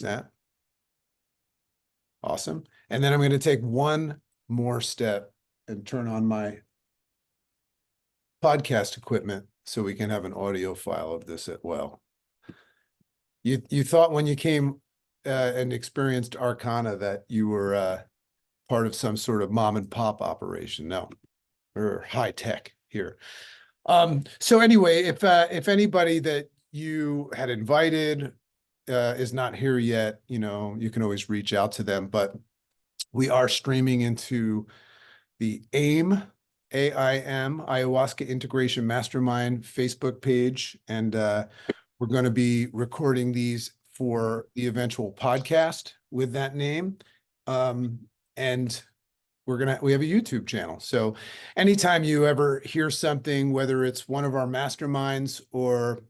that awesome? And then I'm going to take one more step and turn on my podcast equipment so we can have an audio file of this as well. You thought when you came and experienced Arcana that you were part of some sort of mom and pop operation. No, we're high tech here. So anyway, if anybody that you had invited is not here yet, you can always reach out to them. But we are streaming into the AIM, Ayahuasca Integration Mastermind Facebook page, and we're going to be recording these for the eventual podcast with that name. And we have a YouTube channel. So anytime you ever hear something, whether it's one of our masterminds or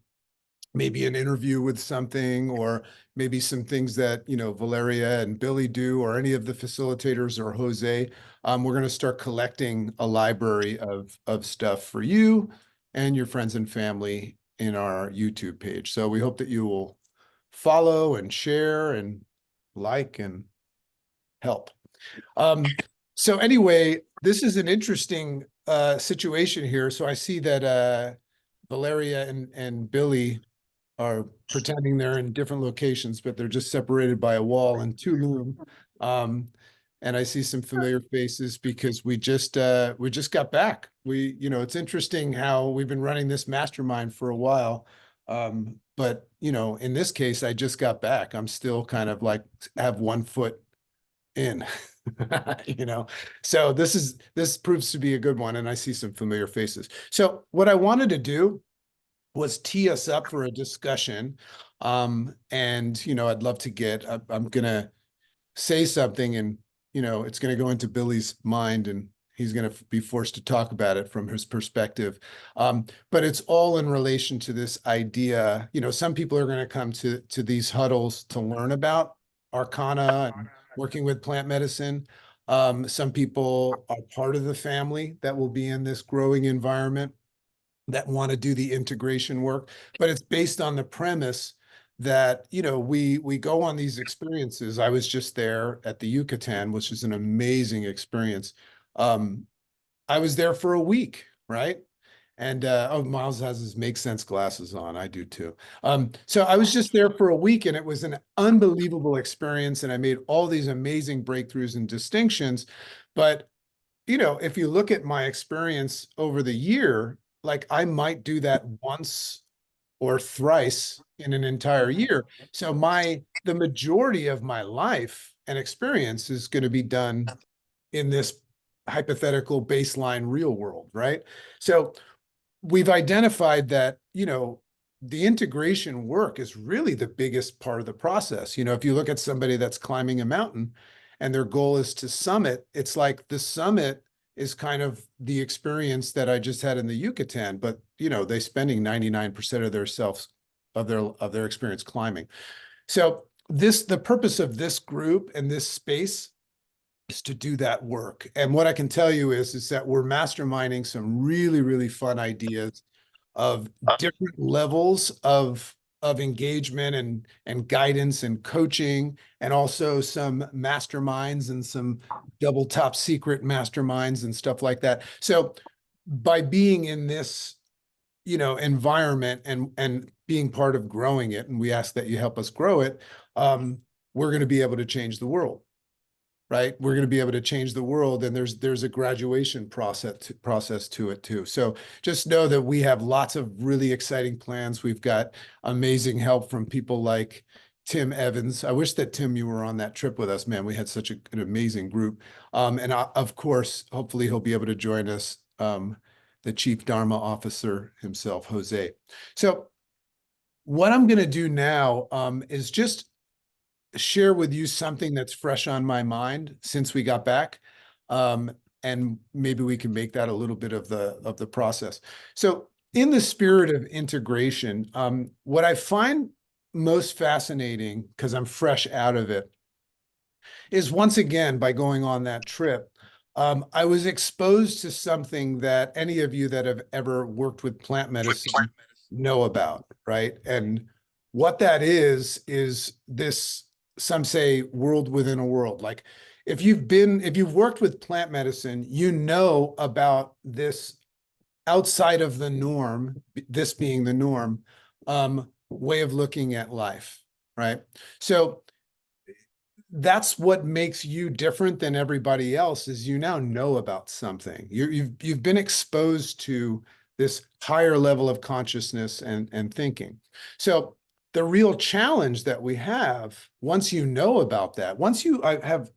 maybe an interview with something, or maybe some things that, Valeria and Billy do, or any of the facilitators or Jose, we're going to start collecting a library of stuff for you and your friends and family in our YouTube page. So we hope that you will follow and share and like and help. So anyway, this is an interesting situation here. So I see that Valeria and Billy are pretending they're in different locations, but they're just separated by a wall and Tulum. And I see some familiar faces because we just got back. It's interesting how we've been running this mastermind for a while. But in this case, I just got back. I'm still kind of like have one foot in, So this proves to be a good one, and I see some familiar faces. So what I wanted to do was tee us up for a discussion. And I'd love to I'm gonna say something, and it's gonna go into Billy's mind, and he's gonna be forced to talk about it from his perspective. But it's all in relation to this idea. Some people are gonna come to these huddles to learn about Arcana and working with plant medicine. Some people are part of the family that will be in this growing environment that want to do the integration work, but it's based on the premise that, we go on these experiences. I was just there at the Yucatan, which is an amazing experience. I was there for a week, right? And Myles has his Make Sense glasses on. I do too. So I was just there for a week, and it was an unbelievable experience. And I made all these amazing breakthroughs and distinctions. But, if you look at my experience over the year, like I might do that once or thrice in an entire year. So the majority of my life and experience is going to be done in this hypothetical baseline real world, right? So we've identified that, the integration work is really the biggest part of the process. If you look at somebody that's climbing a mountain and their goal is to summit, it's like the summit is kind of the experience that I just had in the Yucatan, but they're spending 99% of their experience climbing. So the purpose of this group and this space is to do that work. And what I can tell you is that we're masterminding some really, really fun ideas of different levels of engagement and guidance and coaching, and also some masterminds and some double top secret masterminds and stuff like that. So by being in this, environment and being part of growing it, and we ask that you help us grow it, we're going to be able to change the world. Right? We're going to be able to change the world, and there's a graduation process to it too. So just know that we have lots of really exciting plans. We've got amazing help from people like Tim Evans. I wish that Tim, you were on that trip with us, man. We had such an amazing group. And of course, hopefully he'll be able to join us, the Chief Dharma Officer himself, Jose. So what I'm going to do now is just share with you something that's fresh on my mind since we got back. And maybe we can make that a little bit of the process. So in the spirit of integration, what I find most fascinating, because I'm fresh out of it, is once again, by going on that trip, I was exposed to something that any of you that have ever worked with plant medicine know about, right? And what that is this some say world within a world. Like if you've worked with plant medicine, you know about this outside of the norm, this being the norm, way of looking at life, right? So that's what makes you different than everybody else, is you now know about something. You've been exposed to this higher level of consciousness and thinking. So the real challenge that we have, once you know about that, once you have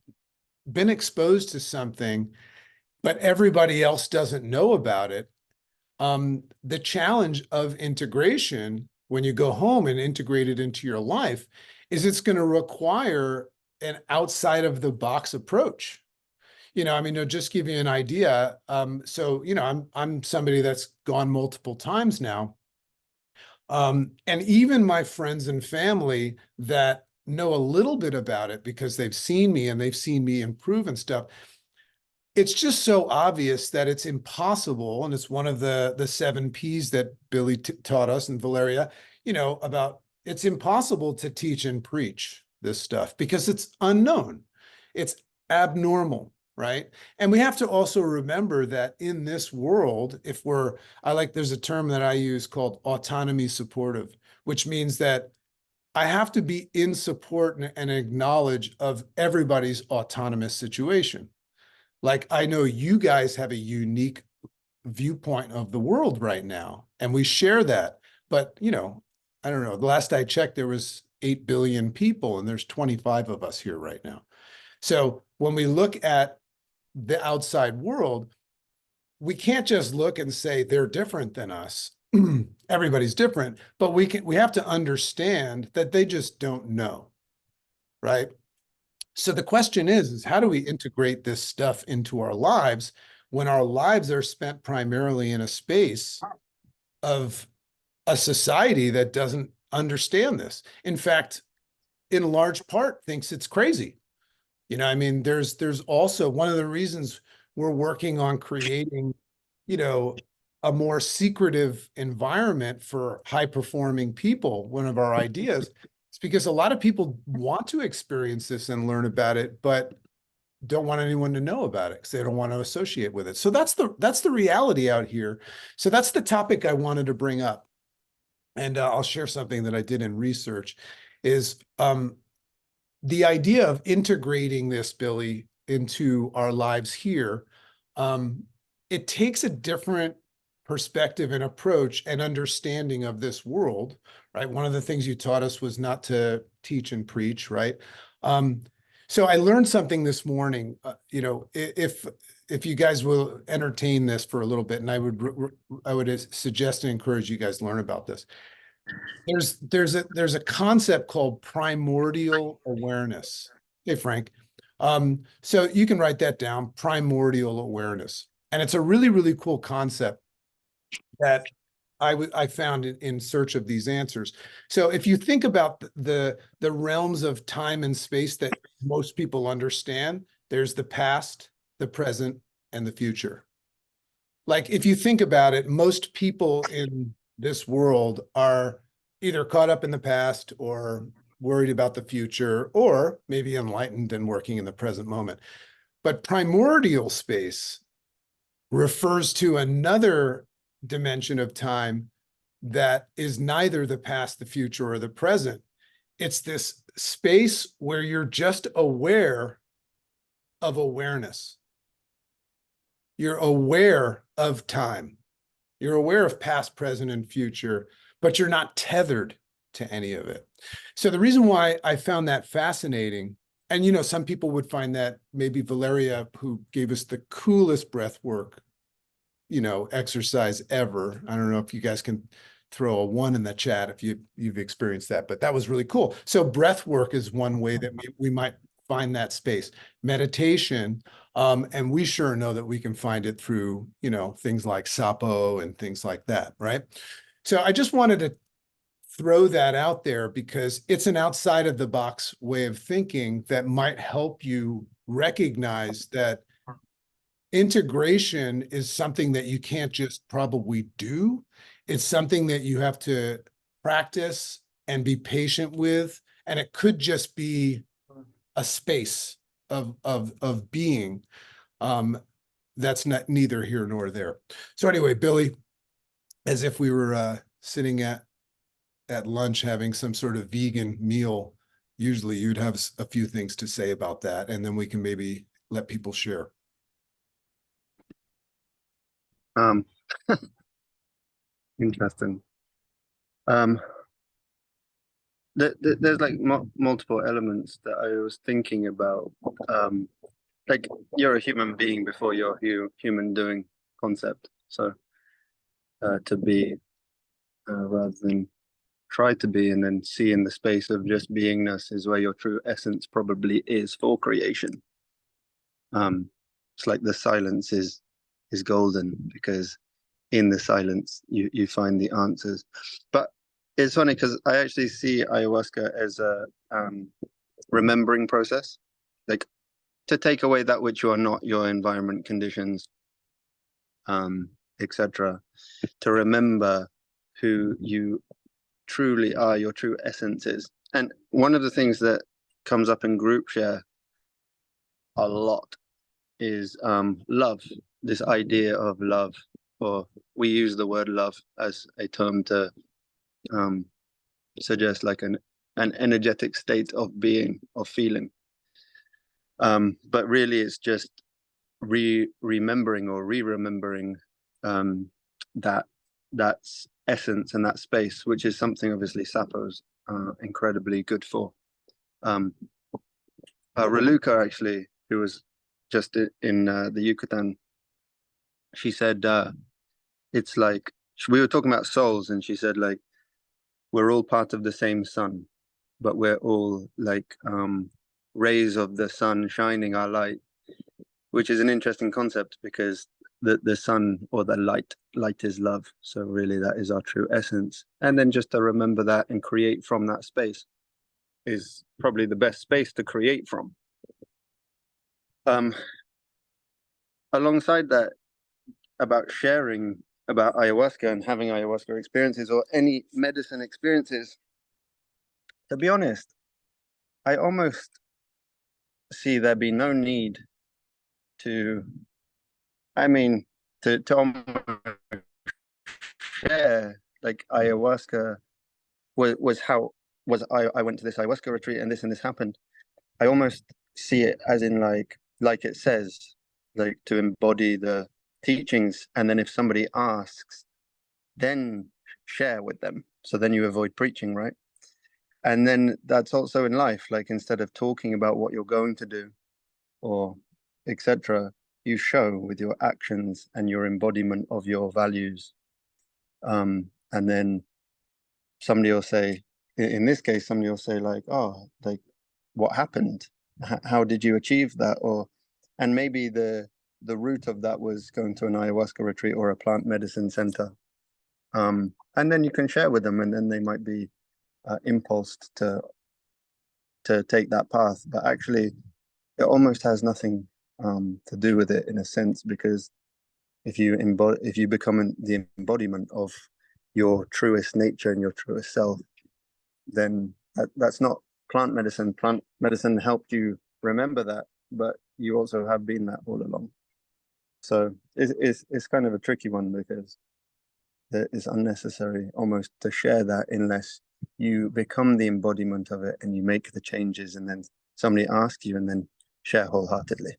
been exposed to something, but everybody else doesn't know about it, the challenge of integration when you go home and integrate it into your life is it's going to require an outside of the box approach. I mean, to just give you an idea. So, I'm somebody that's gone multiple times now. And even my friends and family that know a little bit about it because they've seen me and they've seen me improve and stuff, it's just so obvious that it's impossible. And it's one of the 7 Ps that Billy taught us, and Valeria, about it's impossible to teach and preach this stuff because it's unknown. It's abnormal, right? And we have to also remember that in this world, there's a term that I use called autonomy supportive, which means that I have to be in support and acknowledge of everybody's autonomous situation. Like, I know you guys have a unique viewpoint of the world right now, and we share that. But, I don't know, the last I checked, there was 8 billion people, and there's 25 of us here right now. So when we look at the outside world, we can't just look and say they're different than us. Everybody's different, but we have to understand that they just don't know, right? So the question is how do we integrate this stuff into our lives when our lives are spent primarily in a space of a society that doesn't understand this? In fact, in large part, thinks it's crazy. I mean, there's also one of the reasons we're working on creating, a more secretive environment for high-performing people. One of our ideas is because a lot of people want to experience this and learn about it, but don't want anyone to know about it because they don't want to associate with it. So that's the reality out here. So that's the topic I wanted to bring up. And I'll share something that I did in research is the idea of integrating this, Billy, into our lives here. It takes a different perspective and approach and understanding of this world, right? One of the things you taught us was not to teach and preach, right? So I learned something this morning. If you guys will entertain this for a little bit, and I would suggest and encourage you guys to learn about this. There's a concept called primordial awareness. Hey, Frank. So you can write that down, primordial awareness. And it's a really, really cool concept that I found in search of these answers. So if you think about the realms of time and space that most people understand, there's the past, the present, and the future. Like, if you think about it, most people in this world are either caught up in the past or worried about the future, or maybe enlightened and working in the present moment. But primordial space refers to another dimension of time that is neither the past, the future, or the present. It's this space where you're just aware of awareness. You're aware of time. You're aware of past, present, and future, but you're not tethered to any of it. So the reason why I found that fascinating, and some people would find that, maybe Valeria, who gave us the coolest breath work, exercise ever. I don't know if you guys can throw a 1 in the chat if you've experienced that, but that was really cool. So breath work is one way that we might find that space. Meditation, and we sure know that we can find it through, things like Sapo and things like that, right? So I just wanted to throw that out there because it's an outside of the box way of thinking that might help you recognize that integration is something that you can't just probably do. It's something that you have to practice and be patient with. And it could just be a space of being that's not neither here nor there. So anyway, Billy, as if we were sitting at lunch having some sort of vegan meal, usually you'd have a few things to say about that, and then we can maybe let people share. Um, Interesting. Um, there's like multiple elements that I was thinking about. Like you're a human being before you're human doing concept. So to be rather than try to be and then see in the space of just beingness is where your true essence probably is for creation. It's like the silence is golden because in the silence you find the answers. But it's funny because I actually see ayahuasca as a remembering process, like to take away that which you are not, your environment, conditions, etc. To remember who you truly are, your true essence is. And one of the things that comes up in group share a lot is love. This idea of love, or we use the word love as a term to suggest like an energetic state of being, of feeling. But really, it's just remembering or re-remembering that that's essence and that space, which is something obviously Sappho's incredibly good for. Raluca, actually, who was just in the Yucatan, she said it's like we were talking about souls, and she said like we're all part of the same sun, but we're all like rays of the sun shining our light, which is an interesting concept because the sun or the light is love. So really that is our true essence. And then just to remember that and create from that space is probably the best space to create from. Alongside that, about sharing about ayahuasca and having ayahuasca experiences or any medicine experiences, to be honest, I almost see there be no need to, I mean, to almost share like ayahuasca was how was I went to this ayahuasca retreat and this happened. I almost see it as in like it says, like to embody the teachings, and then if somebody asks, then share with them. So then you avoid preaching, right? And then that's also in life, like instead of talking about what you're going to do or etc., you show with your actions and your embodiment of your values. And then somebody will say, in this case, somebody will say like, oh, like what happened? How did you achieve that? Or, and maybe the root of that was going to an ayahuasca retreat or a plant medicine center. And then you can share with them, and then they might be impulsed to take that path. But actually, it almost has nothing to do with it in a sense, because if you become the embodiment of your truest nature and your truest self, then that's not plant medicine. Plant medicine helped you remember that, but you also have been that all along. So it's kind of a tricky one because it is unnecessary almost to share that unless you become the embodiment of it and you make the changes, and then somebody asks you, and then share wholeheartedly.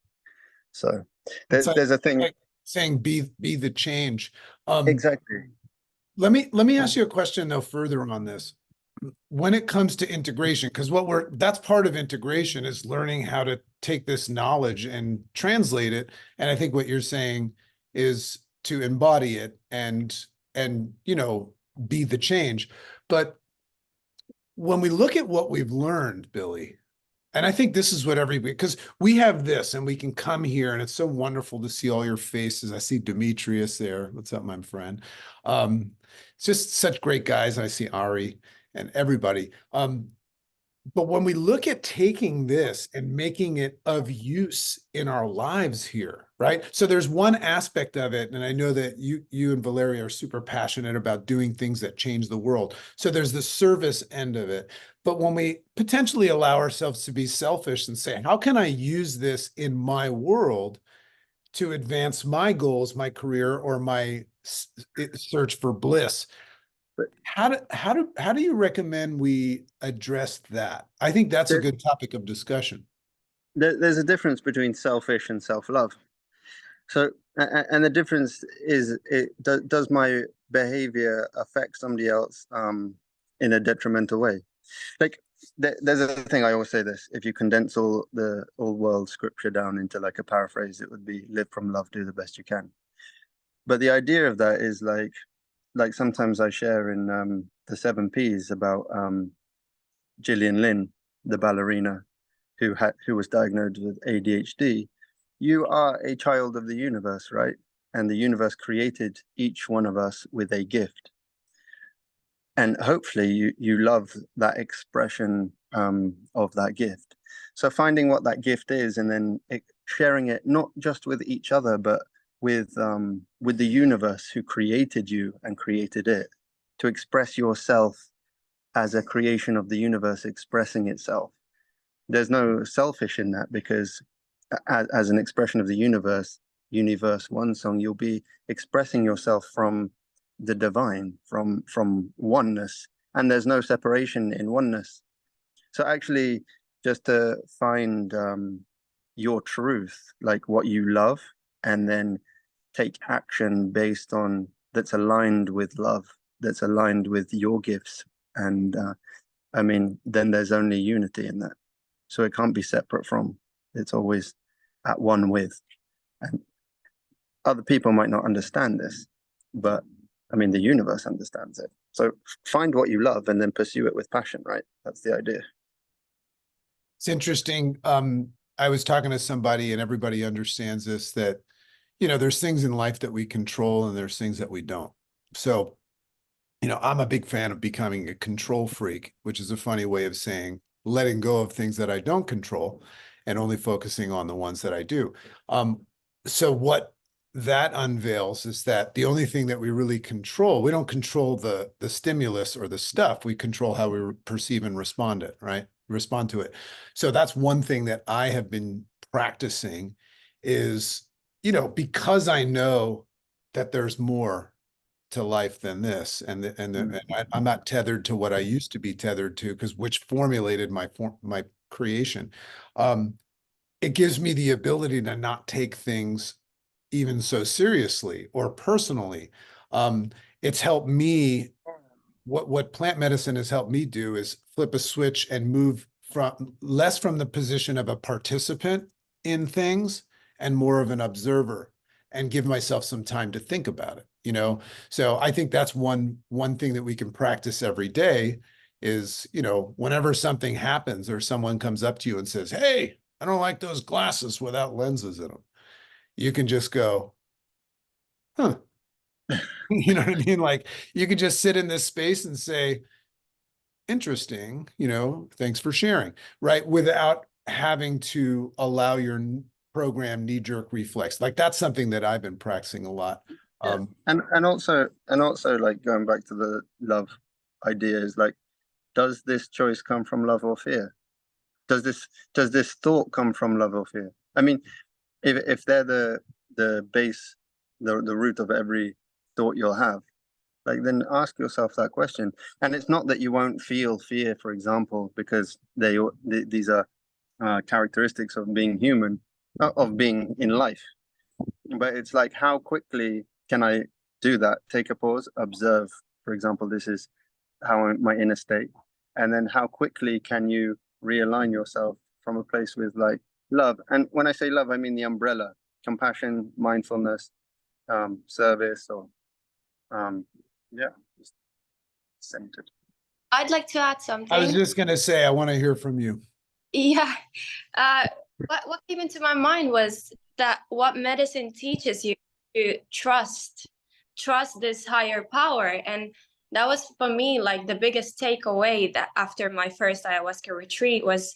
So there's a thing like saying be the change. exactly. Let me ask you a question though further on this. When it comes to integration, because that's part of integration is learning how to take this knowledge and translate it. And I think what you're saying is to embody it and be the change. But when we look at what we've learned, Billy, and I think this is what everybody, because we have this and we can come here and it's so wonderful to see all your faces. I see Demetrius there. What's up, my friend? It's just such great guys. I see Ari and everybody. But when we look at taking this and making it of use in our lives here, right? So there's one aspect of it, and I know that you and Valeria are super passionate about doing things that change the world. So there's the service end of it. But when we potentially allow ourselves to be selfish and say, how can I use this in my world to advance my goals, my career, or my search for bliss? But How do you recommend we address that? I think that's a there, good topic of discussion. there's a difference between selfish and self-love. So, and the difference is, does my behavior affect somebody else in a detrimental way? Like, there's a thing I always say this: if you condense all the old world scripture down into like a paraphrase, it would be live from love, do the best you can. But the idea of that is like sometimes I share in the 7Ps about Gillian Lynn, the ballerina who was diagnosed with ADHD. You are a child of the universe, right? And the universe created each one of us with a gift. And hopefully you love that expression of that gift. So finding what that gift is and then sharing it not just with each other, but with the universe who created you and created it, to express yourself as a creation of the universe expressing itself. There's no selfish in that, because as an expression of the universe one song, you'll be expressing yourself from the divine, from oneness, and there's no separation in oneness. So actually, just to find your truth, like what you love, and then take action based on that's aligned with love, that's aligned with your gifts, and I mean, then there's only unity in that. So it can't be separate from. It's always at one with. And other people might not understand this, but I mean, the universe understands it. So find what you love and then pursue it with passion, right? That's the idea. It's interesting. I was talking to somebody, and everybody understands this, that, there's things in life that we control and there's things that we don't. So, I'm a big fan of becoming a control freak, which is a funny way of saying letting go of things that I don't control and only focusing on the ones that I do. So what that unveils is that the only thing that we really control, we don't control the stimulus or the stuff, we control how we perceive and respond to it. So that's one thing that I have been practicing is, because I know that there's more to life than this, and I'm not tethered to what I used to be tethered to, because which formulated my creation. It gives me the ability to not take things even so seriously or personally. It's helped me. What plant medicine has helped me do is flip a switch and move less from the position of a participant in things and more of an observer, and give myself some time to think about it. So I think that's one thing that we can practice every day is, whenever something happens or someone comes up to you and says, "Hey, I don't like those glasses without lenses in them," you can just go, "Huh." You know what I mean? Like, you could just sit in this space and say, "Interesting, thanks for sharing," right? Without having to allow your program knee-jerk reflex. Like, that's something that I've been practicing a lot. Yeah. And also like going back to the love idea is like, does this choice come from love or fear? Does this thought come from love or fear? I mean, if they're the base, the root of every thought you'll have, like, then ask yourself that question. And it's not that you won't feel fear, for example, because these are characteristics of being human, of being in life. But it's like, how quickly can I do that? Take a pause, observe. For example, this is how my inner state, and then how quickly can you realign yourself from a place with like love? And when I say love, I mean the umbrella: compassion, mindfulness, service, or yeah, just centered. I'd like to add I was something. just going to say, I want to hear from you. Yeah. What came into my mind was that what medicine teaches you to trust this higher power. And that was for me like the biggest takeaway that after my first ayahuasca retreat was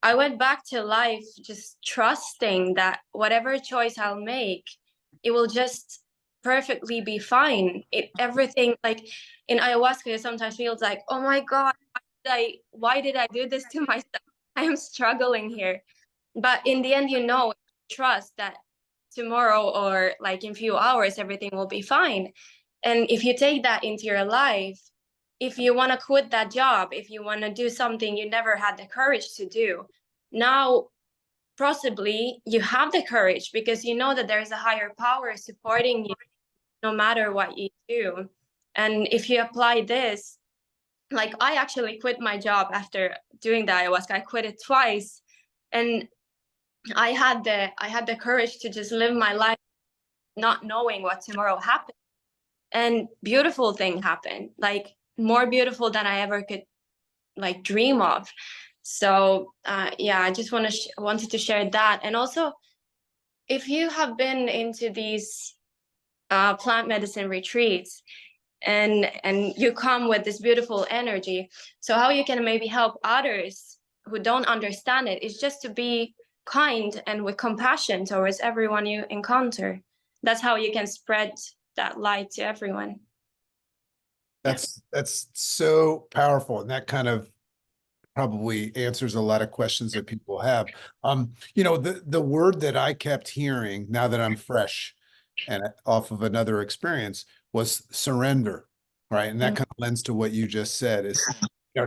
I went back to life just trusting that whatever choice I'll make, it will just perfectly be fine. Everything, like in ayahuasca, it sometimes feels like, oh my God, why did I do this to myself? I am struggling here. But in the end, trust that tomorrow or like in few hours, everything will be fine. And if you take that into your life, if you want to quit that job, if you want to do something you never had the courage to do, now possibly you have the courage because you know that there's a higher power supporting you no matter what you do. And if you apply this, like I actually quit my job after doing the ayahuasca. I quit it twice, and I had the courage to just live my life not knowing what tomorrow happened. And beautiful thing happened, like more beautiful than I ever could like dream of. So yeah, I just wanted to share that. And also, if you have been into these plant medicine retreats and you come with this beautiful energy, so how you can maybe help others who don't understand it is just to be kind and with compassion towards everyone you encounter. That's how you can spread that light to everyone. That's so powerful, and that kind of probably answers a lot of questions that people have. The word that I kept hearing now that I'm fresh and off of another experience was surrender, right? And that kind of lends to what you just said is,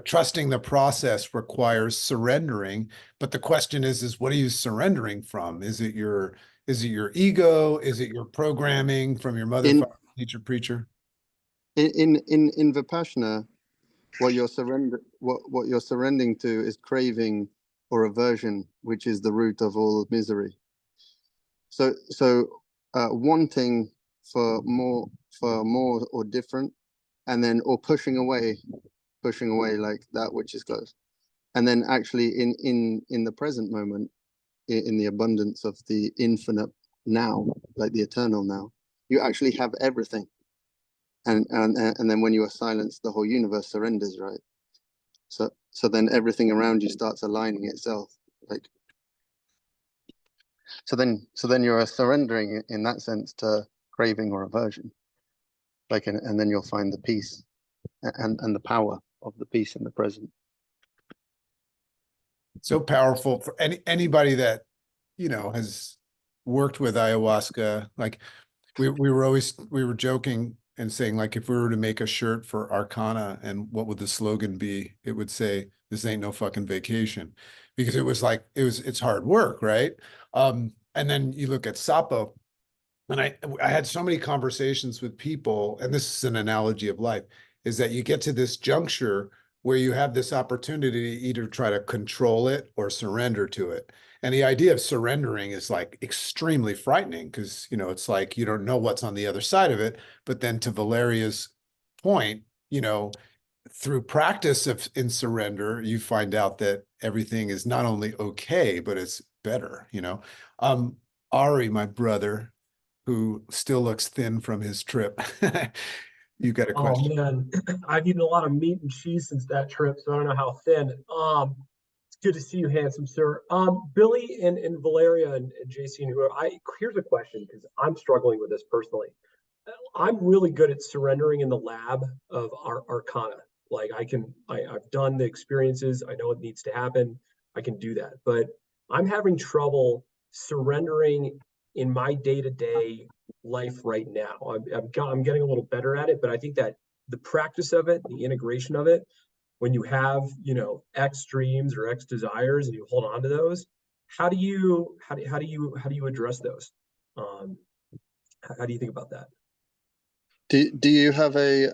trusting the process requires surrendering. But the question is what are you surrendering from? Is it your ego? Is it your programming from your mother, father, teacher, preacher? In Vipassana, what you're surrendering to is craving or aversion, which is the root of all misery. So wanting for more or different, and then or pushing away like that which is close, and then actually in the present moment, in the abundance of the infinite now, like the eternal now, you actually have everything. And then when you are silenced, the whole universe surrenders, right? So then everything around you starts aligning itself. Like so then you're surrendering in that sense to craving or aversion. Like and then you'll find the peace and the power of the peace in the present. So powerful for anybody that has worked with ayahuasca. Like we were joking and saying, like, if we were to make a shirt for Arcana, and what would the slogan be? It would say, "This ain't no fucking vacation," because it's hard work, right? And then you look at Sapo, and I had so many conversations with people, and this is an analogy of life, is that you get to this juncture where you have this opportunity to either try to control it or surrender to it. And the idea of surrendering is like extremely frightening because, it's like you don't know what's on the other side of it. But then to Valeria's point, through practice in surrender, you find out that everything is not only okay, but it's better, Ari, my brother, who still looks thin from his trip. You got a question? Oh man, I've eaten a lot of meat and cheese since that trip, so I don't know how thin. It's good to see you, handsome sir. Billy and Valeria and JC and whoever. Here's a question because I'm struggling with this personally. I'm really good at surrendering in the lab of our Arcana. Like I've done the experiences. I know what needs to happen. I can do that, but I'm having trouble surrendering in my day-to-day life right now. I'm getting a little better at it, but I think that the practice of it, the integration of it, when you have X dreams or X desires and you hold on to those, how do you address those? How do you think about that? Do you have a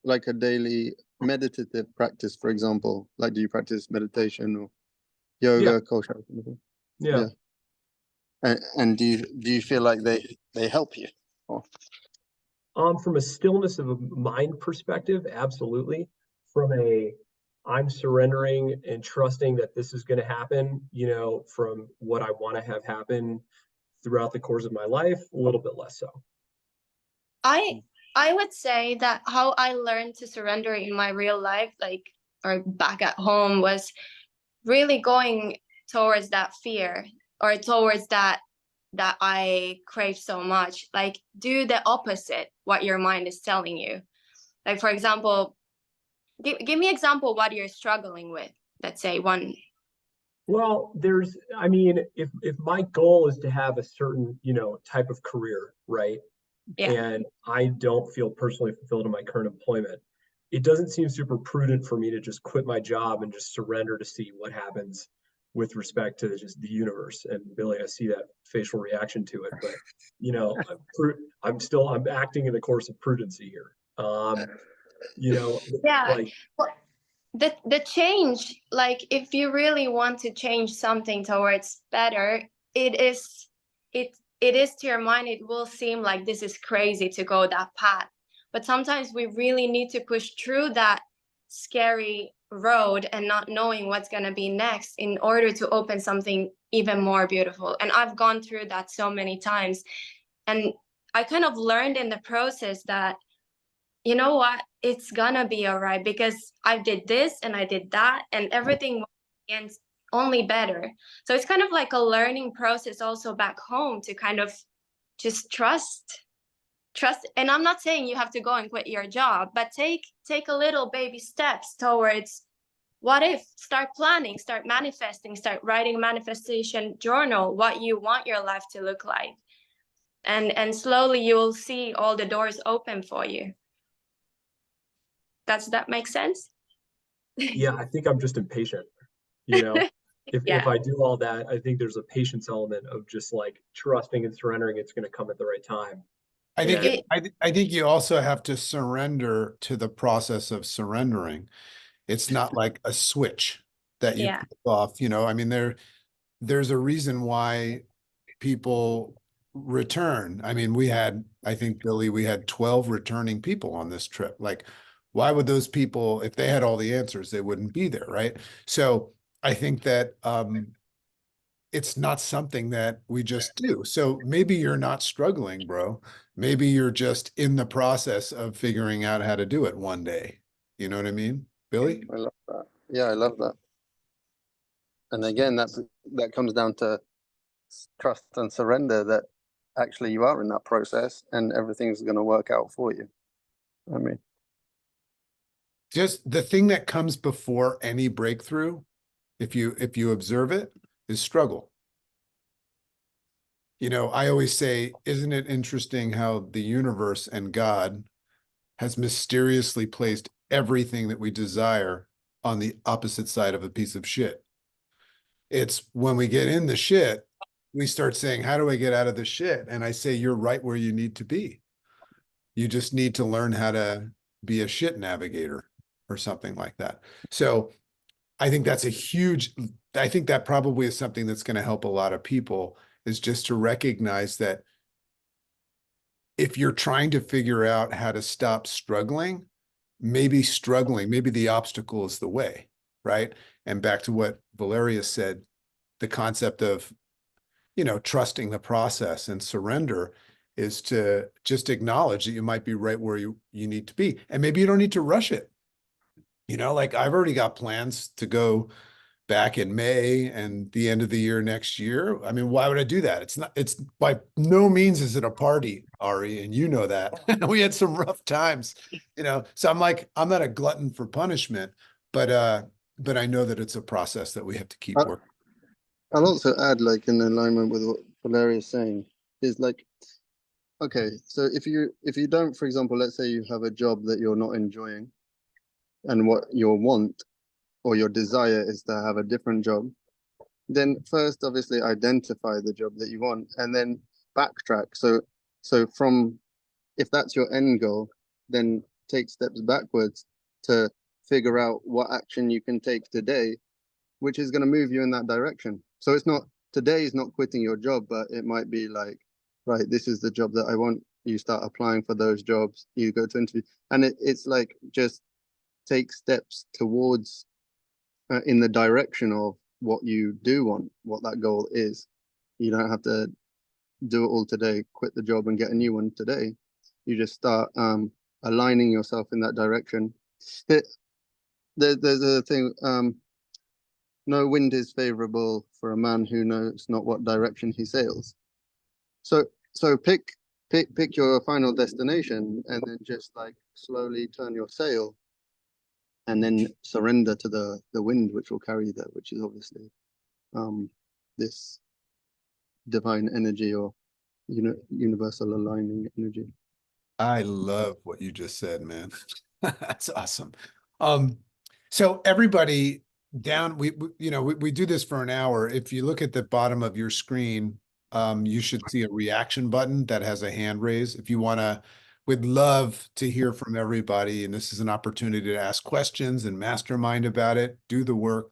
like a daily meditative practice, for example? Like, do you practice meditation or yoga, kosher? Yeah. And do you feel like they help you? Or? From a stillness of a mind perspective, absolutely. From I'm surrendering and trusting that this is going to happen, from what I want to have happen throughout the course of my life, a little bit less so. I would say that how I learned to surrender in my real life, or back at home, was really going towards that fear or towards that I crave so much. Like, do the opposite what your mind is telling you. Like, for example, Give me example what you're struggling with. Let's say one. Well, I mean, if my goal is to have a certain, type of career, right? Yeah. And I don't feel personally fulfilled in my current employment, it doesn't seem super prudent for me to just quit my job and just surrender to see what happens with respect to just the universe. And Billy, I see that facial reaction to it, but I'm acting in the course of prudency here. Yeah. Like, Well, the change, like if you really want to change something towards better, it is to your mind, it will seem like this is crazy to go that path. But sometimes we really need to push through that scary road and not knowing what's going to be next in order to open something even more beautiful. And I've gone through that so many times. And I kind of learned in the process that, you know what, it's gonna be all right, because I did this and I did that and everything was only better. So it's kind of like a learning process also back home to kind of just trust. And I'm not saying you have to go and quit your job, but take a little baby steps towards what if, start planning, start manifesting, start writing a manifestation journal, what you want your life to look like. And slowly you will see all the doors open for you. Does that make sense? yeah, I think I'm just impatient, If Yeah. I do all that, I think there's a patience element of just like trusting and surrendering it's going to come at the right time. I think And I think you also have to surrender to the process of surrendering. It's not like a switch that you Yeah. click off. I mean, there's a reason why people return. I mean, I think, Billy, we had 12 returning people on this trip. Like, why would those people, if they had all the answers, they wouldn't be there, right? So I think that it's not something that we just do. So maybe you're not struggling, bro. Maybe you're just in the process of figuring out how to do it one day. You know what I mean, Billy? I love that. Yeah, I love that. And again, that comes down to trust and surrender that actually you are in that process and everything's going to work out for you. I mean, Just the thing that comes before any breakthrough, if you observe it, is struggle. I always say, isn't it interesting how the universe and God has mysteriously placed everything that we desire on the opposite side of a piece of shit? It's when we get in the shit, we start saying, how do I get out of the shit? And I say, you're right where you need to be. You just need to learn how to be a shit navigator or something like that. So I think I think that probably is something that's going to help a lot of people, is just to recognize that if you're trying to figure out how to stop struggling, maybe the obstacle is the way, right? And back to what Valeria said, the concept of, trusting the process and surrender is to just acknowledge that you might be right where you need to be. And maybe you don't need to rush it. Like I've already got plans to go back in May and the end of the year next year. I mean, why would I do that? It's by no means is it a party, Ari, and you know that. We had some rough times, So I'm not a glutton for punishment, but I know that it's a process that we have to keep working. I'll also add, like in alignment with what Valeria is saying, is like, okay, so if you don't, for example, let's say you have a job that you're not enjoying, and what your want or your desire is to have a different job, then first obviously identify the job that you want and then backtrack. So from, if that's your end goal, then take steps backwards to figure out what action you can take today, which is going to move you in that direction. So it's not, today is not quitting your job, but it might be like, right, this is the job that I want. You start applying for those jobs, you go to interview, and it's like, just take steps towards in the direction of what you do want, what that goal is. You don't have to do it all today, quit the job and get a new one today. You just start aligning yourself in that direction. There's a thing, no wind is favorable for a man who knows not what direction he sails. So pick your final destination and then just like slowly turn your sail and then surrender to the wind, which will carry that, which is obviously this divine energy or universal aligning energy. I love what you just said, man. That's awesome. So everybody down, we do this for an hour. If you look at the bottom of your screen, you should see a reaction button that has a hand raise. If you want to, we'd love to hear from everybody. And this is an opportunity to ask questions and mastermind about it, do the work.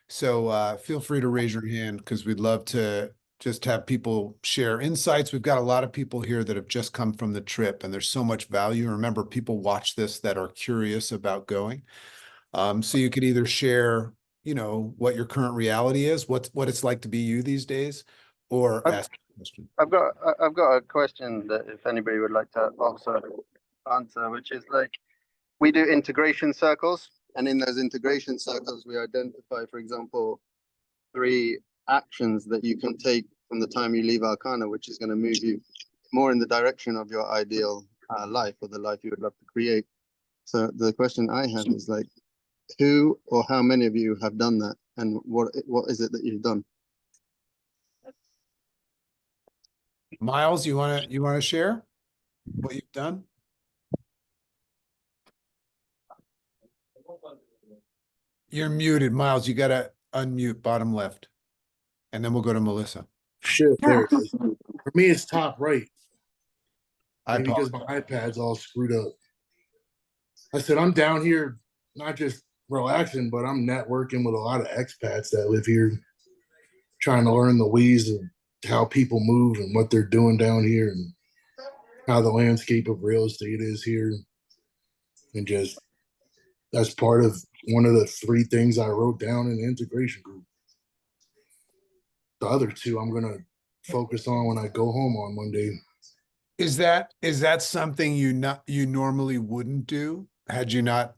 So feel free to raise your hand because we'd love to just have people share insights. We've got a lot of people here that have just come from the trip, and there's so much value. Remember, people watch this that are curious about going. So you could either share, what your current reality is, what it's like to be you these days, or ask a question. I've got a question that if anybody would like to also answer, which is like, we do integration circles, and in those integration circles, we identify, for example, 3 actions that you can take from the time you leave Arcana, which is going to move you more in the direction of your ideal life, or the life you would love to create. So the question I have is like, who or how many of you have done that, and what is it that you've done? Myles, you want to share what you've done? You're muted, Myles. You got to unmute bottom left, and then we'll go to Melissa. Shit, there it is. For me, it's top right. I Because my iPad's all screwed up. I said, I'm down here, not just relaxing, but I'm networking with a lot of expats that live here, trying to learn the ways of how people move and what they're doing down here and how the landscape of real estate is here. And just, that's part of one of the 3 things I wrote down in the integration group. The other 2 I'm going to focus on when I go home on Monday. Is that something you normally wouldn't do had you not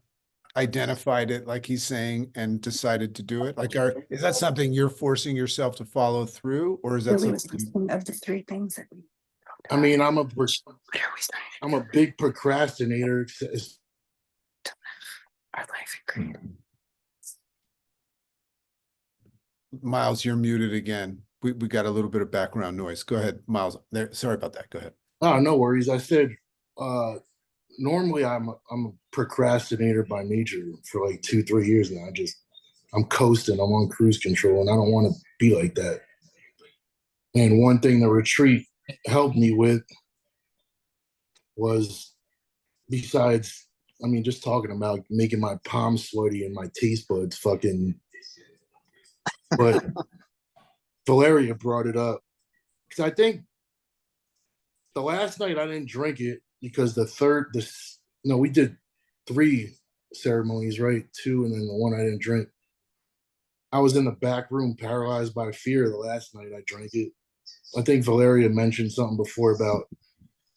identified it, like he's saying, and decided to do it? Like, is that something you're forcing yourself to follow through, or is that Really was something? listening of the 3 things that we talked I mean, about. I'm a What are we starting to I'm a big procrastinator. our life create? Myles, you're muted again. We got a little bit of background noise. Go ahead, Myles. There, sorry about that. Go ahead. Oh, no worries. I said, normally I'm a procrastinator by nature for like 2-3 years now. I'm coasting. I'm on cruise control, and I don't want to be like that. And one thing the retreat helped me with was, besides, I mean, just talking about making my palms sweaty and my taste buds fucking, but Valeria brought it up. Because I think the last night I didn't drink it because we did 3 ceremonies, right? 2, and then the one I didn't drink. I was in the back room paralyzed by fear the last night I drank it. I think Valeria mentioned something before about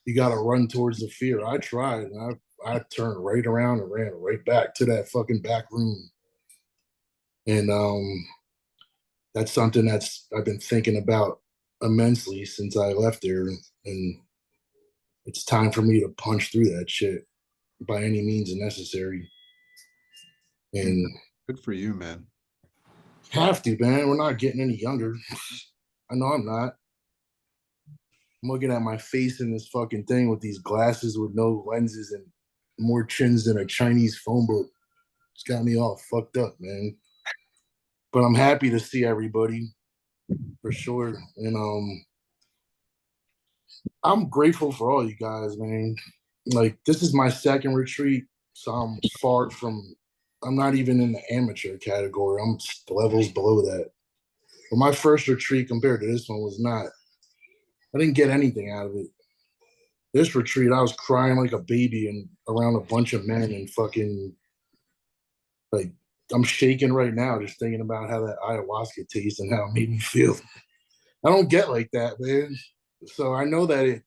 you got to run towards the fear. I tried, and I turned right around and ran right back to that fucking back room. And that's something I've been thinking about immensely since I left there, and it's time for me to punch through that shit by any means necessary. And Good for you, man. have to, man. We're not getting any younger. I know I'm not. I'm looking at my face in this fucking thing with these glasses with no lenses and more chins than a Chinese phone book. It's got me all fucked up, man. But I'm happy to see everybody, for sure. And I'm grateful for all you guys, man. Like, this is my 2nd retreat, so I'm far from, I'm not even in the amateur category. I'm levels below that. But my first retreat compared to this one was not, I didn't get anything out of it. This retreat, I was crying like a baby and around a bunch of men and fucking, like, I'm shaking right now just thinking about how that ayahuasca tastes and how it made me feel. I don't get like that, man. So I know that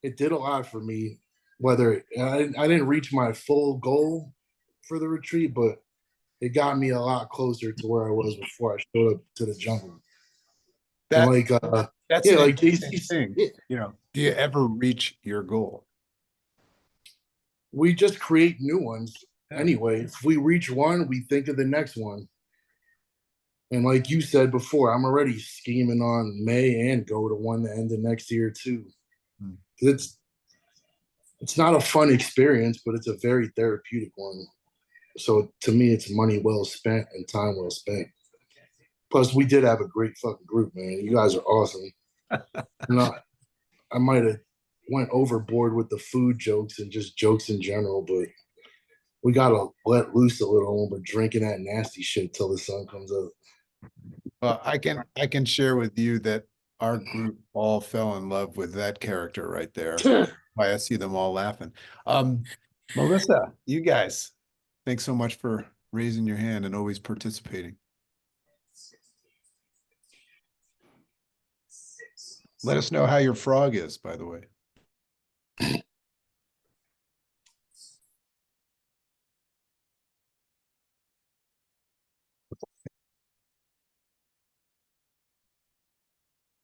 it did a lot for me. Whether I didn't reach my full goal for the retreat, but it got me a lot closer to where I was before I showed up to the jungle. That, and like that's yeah, an like interesting JC, thing. yeah. Do you ever reach your goal? We just create new ones. Anyway, if we reach one, we think of the next one. And like you said before, I'm already scheming on May and go to one the end of next year too. Hmm. It's not a fun experience, but it's a very therapeutic one. So to me, it's money well spent and time well spent. Plus, we did have a great fucking group, man. You guys are awesome. I might have went overboard with the food jokes and just jokes in general, but we gotta let loose a little when we're drinking that nasty shit till the sun comes up. Well, I can share with you that our group all fell in love with that character right there. Why I see them all laughing. Melissa, you guys, thanks so much for raising your hand and always participating. Let us know how your frog is, by the way.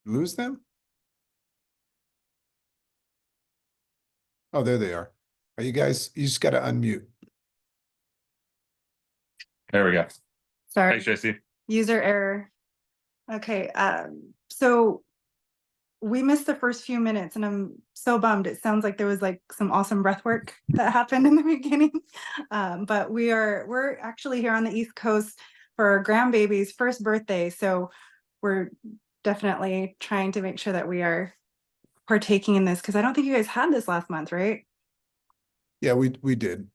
Lose them? Oh, there they are. Are you guys, you just got to unmute. There we go. Sorry, Thanks, JC. user error. Okay, so we missed the first few minutes and I'm so bummed. It sounds like there was like some awesome breath work that happened in the beginning. But we're actually here on the East Coast for our grandbaby's first birthday. So we're definitely trying to make sure that we are partaking in this because I don't think you guys had this last month, right? Yeah, we did.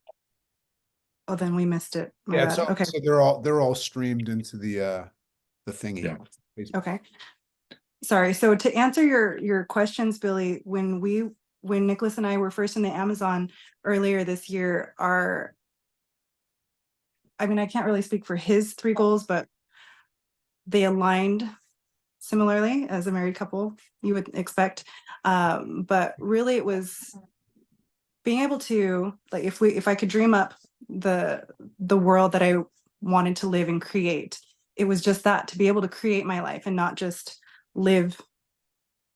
Oh, then we missed it. My Yeah, bad. so, Okay. so they're all streamed into the thingy. Yeah. Facebook. Okay. Sorry. So to answer your questions, Billy, when Nicholas and I were first in the Amazon earlier this year, I mean, I can't really speak for his 3 goals, but they aligned similarly as a married couple, you would expect. But really it was being able to, like, if I could dream up the world that I wanted to live and create, it was just that, to be able to create my life and not just live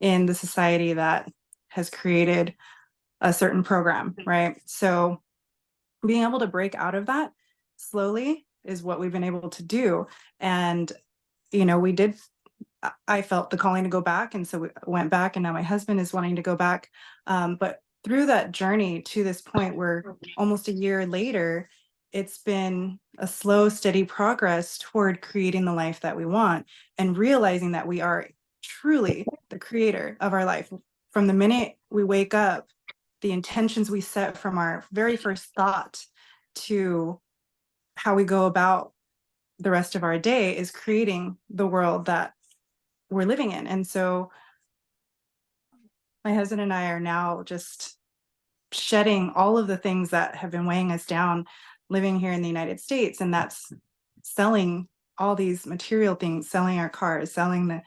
in the society that has created a certain program, right? So being able to break out of that slowly is what we've been able to do. And, you know, I felt the calling to go back. And so we went back, and now my husband is wanting to go back. But through that journey to this point where almost a year later, it's been a slow, steady progress toward creating the life that we want and realizing that we are truly the creator of our life. From the minute we wake up, the intentions we set from our very first thought to how we go about the rest of our day is creating the world that we're living in. And so my husband and I are now just shedding all of the things that have been weighing us down living here in the United States. And that's selling all these material things, selling our cars, selling the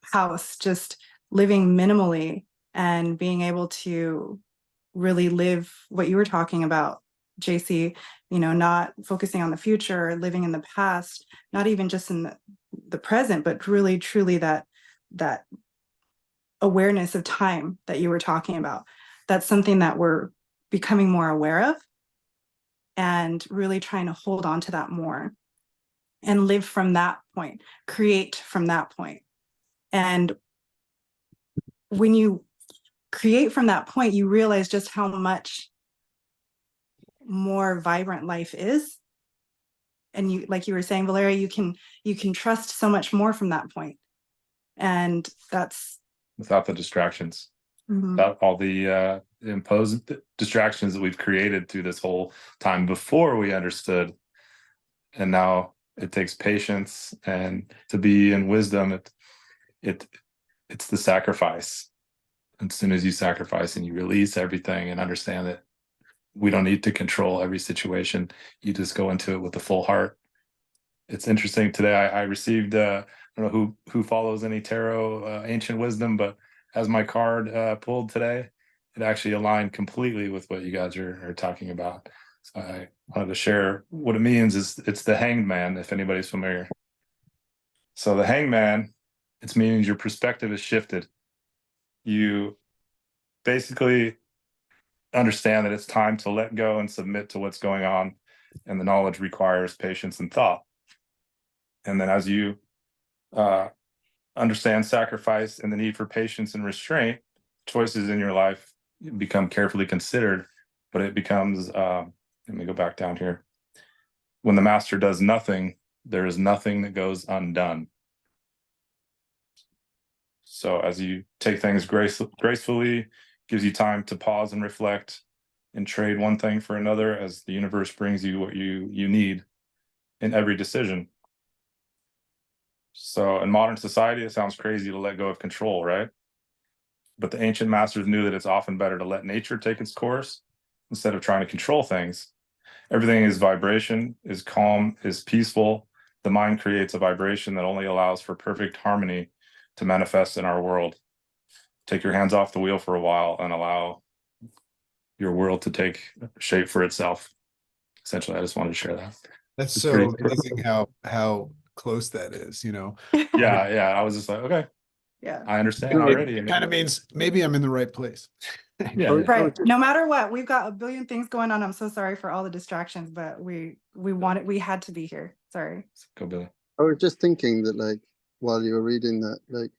house, just living minimally and being able to really live what you were talking about, JC, you know, not focusing on the future, living in the past, not even just in the present, but really, truly that awareness of time that you were talking about. That's something that we're becoming more aware of and really trying to hold on to that more and live from that point, create from that point. And when you create from that point, you realize just how much more vibrant life is. And you, like you were saying, Valeria, you can trust so much more from that point. And that's Without the distractions, without all the imposed distractions that we've created through this whole time before we understood. And now it takes patience, and to be in wisdom, it's the sacrifice. As soon as you sacrifice and you release everything and understand that we don't need to control every situation, you just go into it with a full heart. It's interesting today. I received I don't know who follows any tarot ancient wisdom, but as my card pulled today, it actually aligned completely with what you guys are talking about. So I wanted to share what it means. It's the Hanged Man, if anybody's familiar. So the Hanged Man, it's meaning your perspective is shifted. You basically understand that it's time to let go and submit to what's going on, and the knowledge requires patience and thought. And then as you understand sacrifice and the need for patience and restraint, choices in your life become carefully considered, but it becomes, let me go back down here. When the master does nothing, there is nothing that goes undone. So as you take things gracefully, gives you time to pause and reflect and trade one thing for another as the universe brings you what you need in every decision. So in modern society, it sounds crazy to let go of control, right? But the ancient masters knew that it's often better to let nature take its course instead of trying to control things. Everything is vibration, is calm, is peaceful. The mind creates a vibration that only allows for perfect harmony to manifest in our world. Take your hands off the wheel for a while and allow your world to take shape for itself. Essentially, I just wanted to share that. That's It's so pretty- amazing how close that is, you know. Yeah. I was just like, okay, Yeah. I understand already. It kind of means maybe I'm in the right place. Yeah. Right. No matter what, we've got a billion things going on. I'm so sorry for all the distractions, but we had to be here. Sorry. Go, Billy. I was just thinking that, like, while you were reading that, like,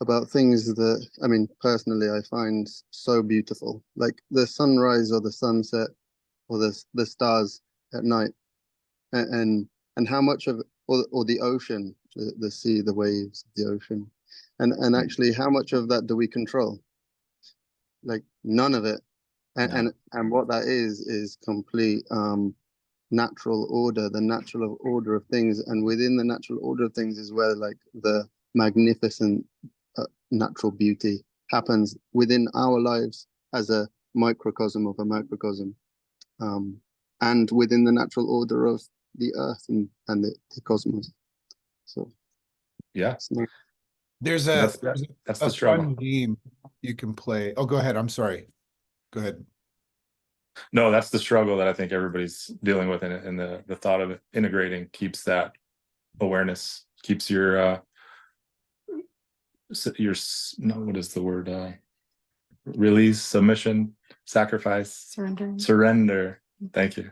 about things that, I mean, personally, I find so beautiful, like the sunrise or the sunset or the stars at night, and how much of, or the ocean, the sea, the waves, the ocean, and actually how much of that do we control? Like none of it. And what that is complete natural order, the natural order of things, and within the natural order of things is where, like, the magnificent natural beauty happens within our lives as a microcosm of a microcosm, and within the natural order of the earth and the cosmos. So Yeah, There's that's a the struggle. fun game you can play. Oh, go ahead. I'm sorry. Go ahead. No, that's the struggle that I think everybody's dealing with, and the thought of integrating keeps that awareness, keeps your no, what is the word? Release, submission, sacrifice, surrender. Thank you.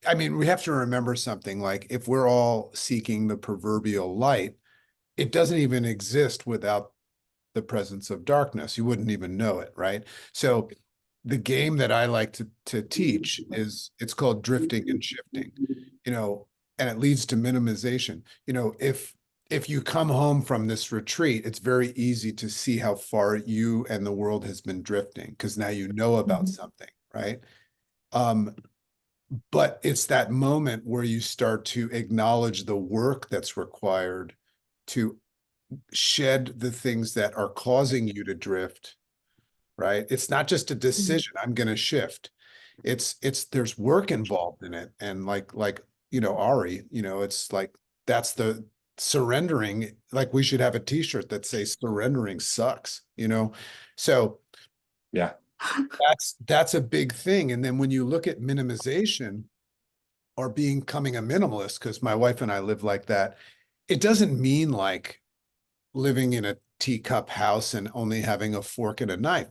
I mean, we have to remember something, like if we're all seeking the proverbial light, it doesn't even exist without the presence of darkness. You wouldn't even know it, right? So the game that I like to teach it's called drifting and shifting, you know, and it leads to minimization. You know, if you come home from this retreat, it's very easy to see how far you and the world has been drifting because now you know about something, right? But it's that moment where you start to acknowledge the work that's required to shed the things that are causing you to drift, right? It's not just a decision, I'm going to shift. There's work involved in it. And like, you know, Ari, you know, it's like, that's the surrendering. Like we should have a t-shirt that says surrendering sucks, you know? So yeah, that's a big thing. And then when you look at minimization or becoming a minimalist, because my wife and I live like that, it doesn't mean like living in a teacup house and only having a fork and a knife.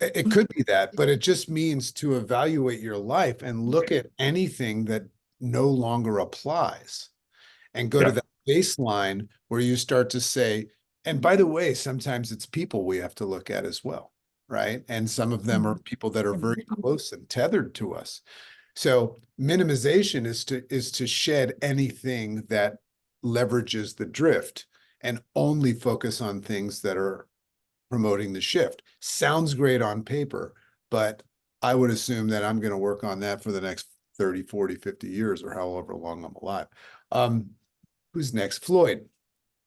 It could be that, but it just means to evaluate your life and look at anything that no longer applies and go to that baseline where you start to say, and by the way, sometimes it's people we have to look at as well, right? And some of them are people that are very close and tethered to us. So minimization is to shed anything that leverages the drift and only focus on things that are promoting the shift. Sounds great on paper, but I would assume that I'm going to work on that for the next 30, 40, 50 years or however long I'm alive. Who's next? Floyd,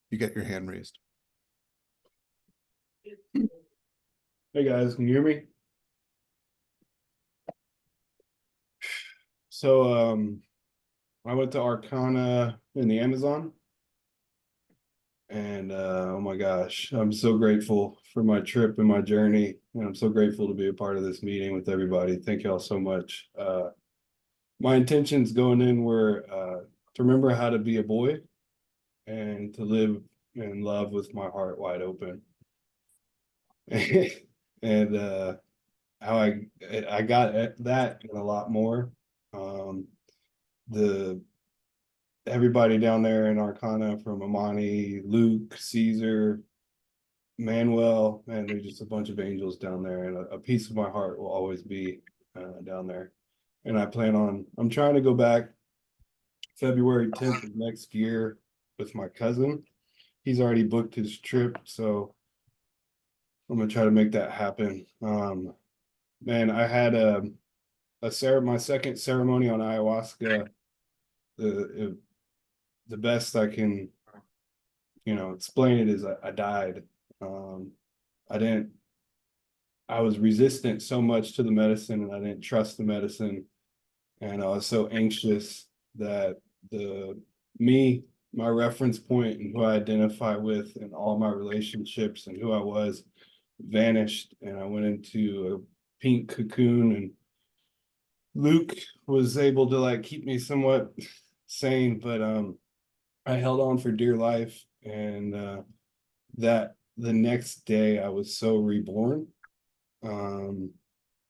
you got your hand raised. Hey guys, can you hear me? So I went to Arcana in the Amazon, and oh my gosh, I'm so grateful for my trip and my journey, and I'm so grateful to be a part of this meeting with everybody. Thank y'all so much. My intentions going in were to remember how to be a boy and to live in love with my heart wide open. And how I got at that and a lot more. The everybody down there in Arcana, from Amani, Luke, Caesar, Manuel, man, there's just a bunch of angels down there, and a piece of my heart will always be down there. And I'm trying to go back February 10th of next year with my cousin. He's already booked his trip, so I'm gonna try to make that happen. Man, I had my second ceremony on ayahuasca. The best I can, explain it is I died. I was resistant so much to the medicine, and I didn't trust the medicine. And I was so anxious that my reference point and who I identify with in all my relationships and who I was vanished. And I went into a pink cocoon, and Luke was able to like keep me somewhat sane, but I held on for dear life. And that the next day I was so reborn.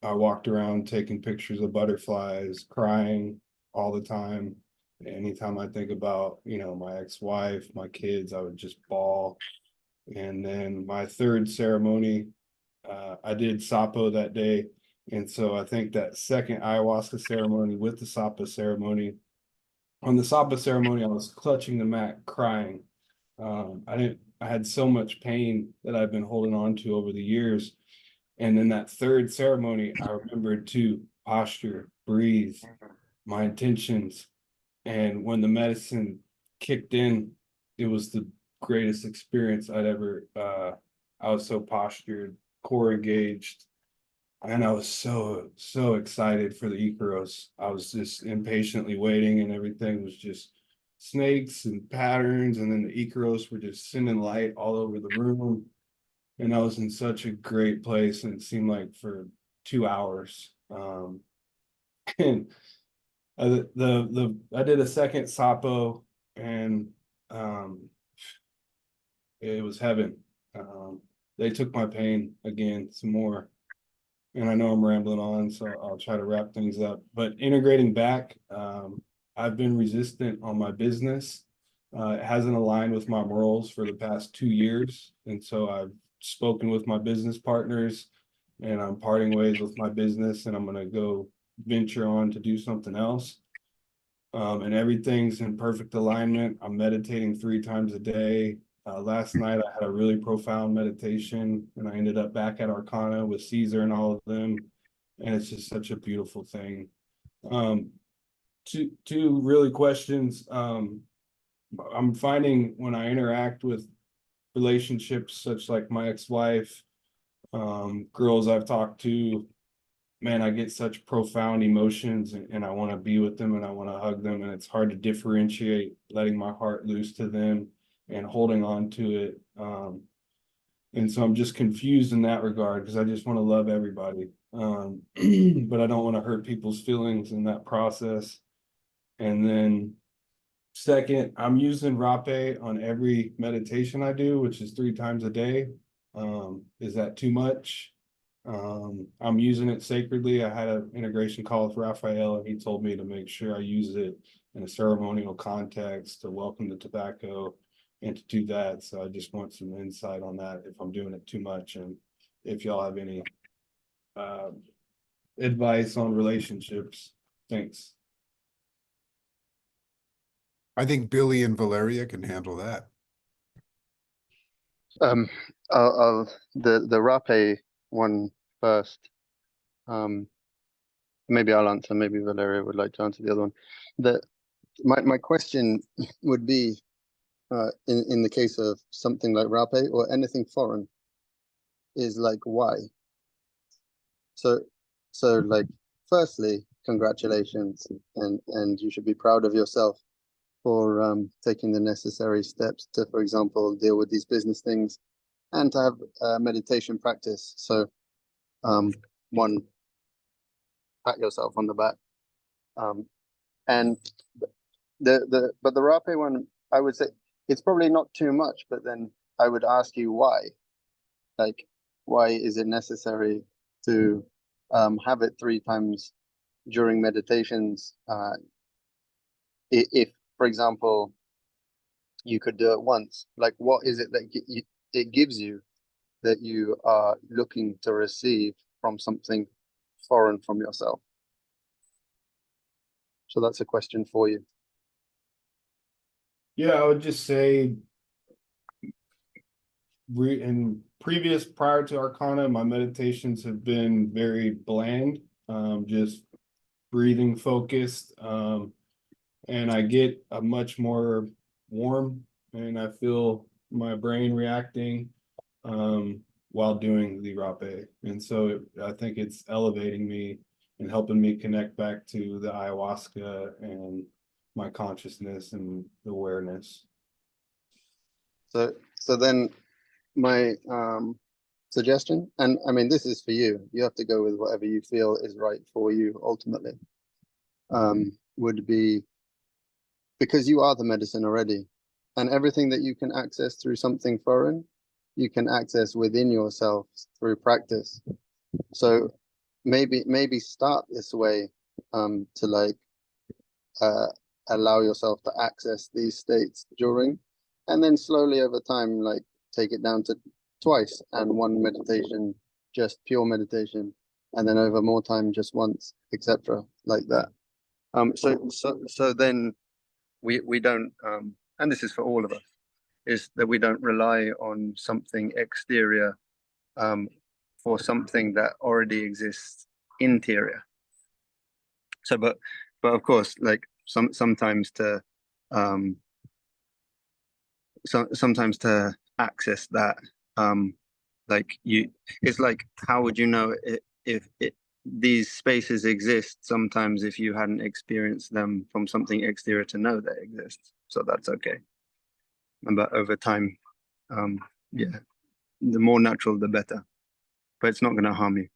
I walked around taking pictures of butterflies, crying all the time. Anytime I think about, my ex-wife, my kids, I would just bawl. And then my third ceremony, I did Sapo that day. And so I think that second ayahuasca ceremony with the Sapa ceremony, on the Sapa ceremony, I was clutching the mat, crying. I had so much pain that I've been holding on to over the years. And then that third ceremony, I remembered to posture, breathe, my intentions. And when the medicine kicked in, it was the greatest experience I'd ever, I was so postured, core engaged. And I was so, so excited for the Icaros. I was just impatiently waiting, and everything was just snakes and patterns. And then the Icaros were just sending light all over the room. And I was in such a great place, and it seemed like for 2 hours. And I did a second Sapo, and it was heaven. They took my pain again some more. And I know I'm rambling on, so I'll try to wrap things up. But integrating back, I've been resistant on my business. It hasn't aligned with my morals for the past 2 years. And so I've spoken with my business partners, and I'm parting ways with my business, and I'm going to go venture on to do something else. And everything's in perfect alignment. I'm meditating 3 times a day. Last night I had a really profound meditation, and I ended up back at Arcana with Caesar and all of them. And it's just such a beautiful thing. Two really questions. I'm finding when I interact with relationships such like my ex-wife, girls I've talked to, man, I get such profound emotions, and I want to be with them, and I want to hug them, and it's hard to differentiate letting my heart loose to them and holding on to it. And so I'm just confused in that regard, because I just want to love everybody. But I don't want to hurt people's feelings in that process. And then second, I'm using Rape on every meditation I do, which is 3 times a day. Is that too much? I'm using it sacredly. I had an integration call with Raphael, and he told me to make sure I use it in a ceremonial context to welcome the tobacco and to do that. So I just want some insight on that, if I'm doing it too much, and if y'all have any advice on relationships. Thanks. I think Billy and Valeria can handle that. I'll the Rape one first. Maybe I'll answer. Maybe Valeria would like to answer the other one. My question would be, in the case of something like Rape or anything foreign, is like why? So like, firstly, congratulations, and you should be proud of yourself for taking the necessary steps to, for example, deal with these business things and to have meditation practice. So one, pat yourself on the back. And but the Rape one, I would say it's probably not too much, but then I would ask you why. Like, why is it necessary to have it 3 times during meditations. If, for example, you could do it once, like what is it that it gives you that you are looking to receive from something foreign from yourself? So that's a question for you. Yeah, I would just say prior to Arcana, my meditations have been very bland, just breathing focused. And I get a much more warm, and I feel my brain reacting while doing the rape. And so I think it's elevating me and helping me connect back to the ayahuasca and my consciousness and awareness. So then my suggestion, and I mean, this is for you, you have to go with whatever you feel is right for you ultimately, would be, because you are the medicine already, and everything that you can access through something foreign, you can access within yourself through practice. So maybe start this way, to like allow yourself to access these states during, and then slowly over time, like take it down to twice, and one meditation, just pure meditation, and then over more time, just once, etc. like that. So then we don't, and this is for all of us, is that we don't rely on something exterior for something that already exists interior. So, but of course, like sometimes to sometimes to access that, like it's like, how would you know if these spaces exist sometimes if you hadn't experienced them from something exterior to know they exist? So that's okay. But over time, yeah, the more natural, the better. But it's not going to harm you.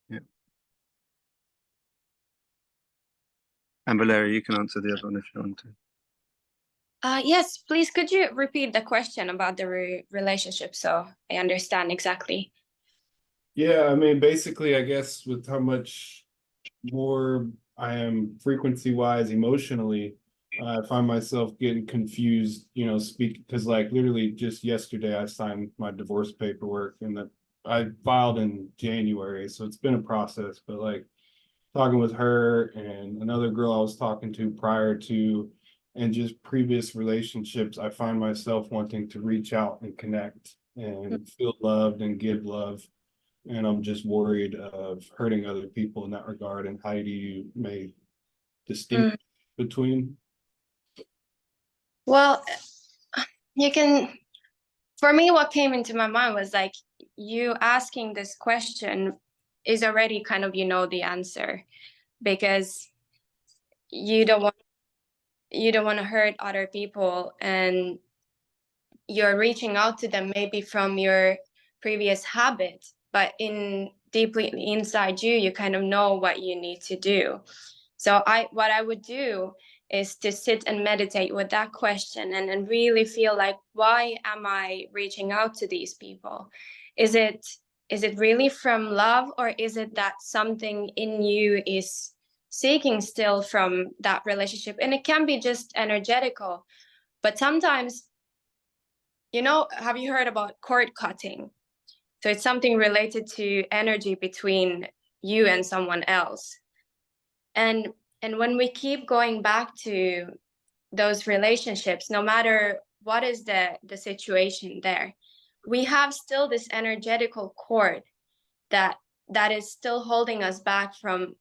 Yeah. And Valeria, you can answer the other one if you want to. Yes, please, could you repeat the question about the relationship so I understand exactly? Yeah, I mean, basically, I guess with how much more I am frequency-wise emotionally, I find myself getting confused, because like literally just yesterday I signed my divorce paperwork, and that I filed in January, so it's been a process, but like talking with her and another girl I was talking to prior to, and just previous relationships, I find myself wanting to reach out and connect and feel loved and give love. And I'm just worried of hurting other people in that regard. And how do you make distinct between? Well, you can, for me, what came into my mind was like, you asking this question is already kind of, the answer, because you don't want to hurt other people, and you're reaching out to them maybe from your previous habit, but deeply inside you kind of know what you need to do. So what I would do is to sit and meditate with that question, and really feel like, why am I reaching out to these people? Is it really from love, or is it that something in you is seeking still from that relationship? And it can be just energetical, but sometimes, have you heard about cord cutting? So it's something related to energy between you and someone else. And when we keep going back to those relationships, no matter what is the situation there, we have still this energetical cord that is still holding us back from